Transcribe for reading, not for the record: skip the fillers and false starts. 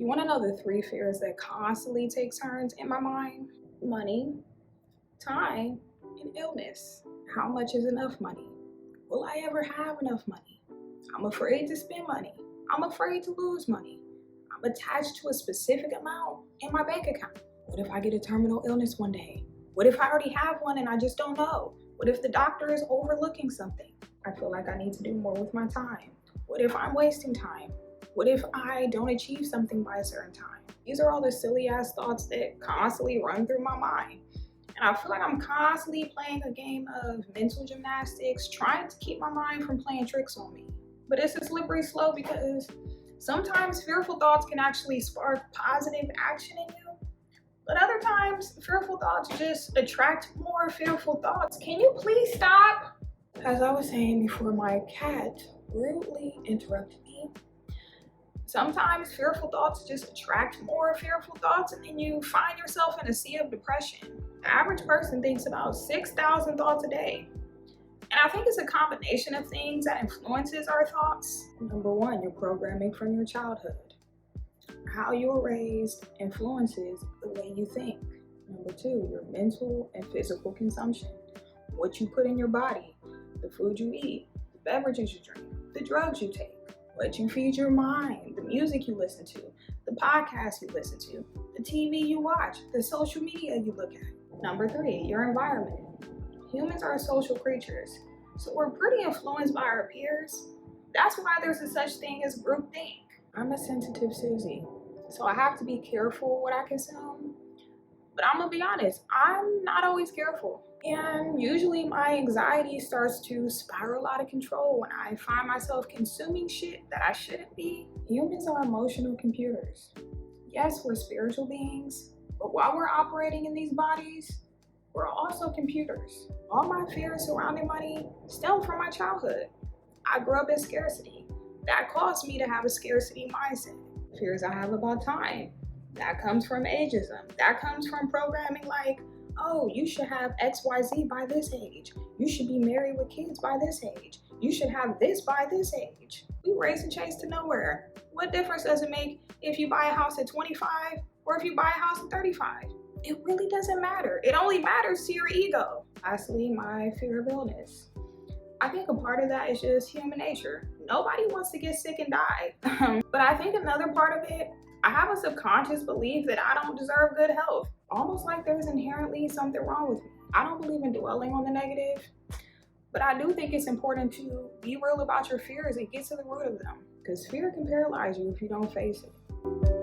Want to know the three fears that constantly take turns in my mind? Money, time, and illness. How much is enough money? Will I ever have enough money? I'm afraid to spend money. I'm afraid to lose money. I'm attached to a specific amount in my bank account. What if I get a terminal illness one day? What if I already have one and I just don't know? What if the doctor is overlooking something? I feel like I need to do more with my time. What if I'm wasting time? What if I don't achieve something by a certain time? These are all the silly ass thoughts that constantly run through my mind. And I feel like I'm constantly playing a game of mental gymnastics, trying to keep my mind from playing tricks on me. But it's a slippery slope because sometimes fearful thoughts can actually spark positive action in you. But other times, fearful thoughts just attract more fearful thoughts. Can you please stop? As I was saying before, my cat rudely interrupted me. Sometimes fearful thoughts just attract more fearful thoughts, and then you find yourself in a sea of depression. The average person thinks about 6,000 thoughts a day. And I think it's a combination of things that influences our thoughts. Number one, your programming from your childhood. How you were raised influences the way you think. Number two, your mental and physical consumption. What you put in your body, the food you eat, the beverages you drink, the drugs you take, what you feed your mind, the music you listen to, the podcasts you listen to, the TV you watch, the social media you look at. Number three, your environment. Humans are social creatures, so we're pretty influenced by our peers. That's why there's a such thing as groupthink. I'm a sensitive Susie, so I have to be careful what I consume. But I'm gonna be honest, I'm not always careful. And usually my anxiety starts to spiral out of control when I find myself consuming shit that I shouldn't be. Humans are emotional computers. Yes, we're spiritual beings, but while we're operating in these bodies, we're also computers. All my fears surrounding money stem from my childhood. I grew up in scarcity. That caused me to have a scarcity mindset. Fears I have about time. That comes from ageism. That comes from programming like, oh, you should have XYZ by this age. You should be married with kids by this age. You should have this by this age. We race and chase to nowhere. What difference does it make if you buy a house at 25 or if you buy a house at 35? It really doesn't matter. It only matters to your ego. Lastly, my fear of illness. I think a part of that is just human nature. Nobody wants to get sick and die. But I think another part of it, I have a subconscious belief that I don't deserve good health. Almost like there's inherently something wrong with me. I don't believe in dwelling on the negative, but I do think it's important to be real about your fears and get to the root of them, because fear can paralyze you if you don't face it.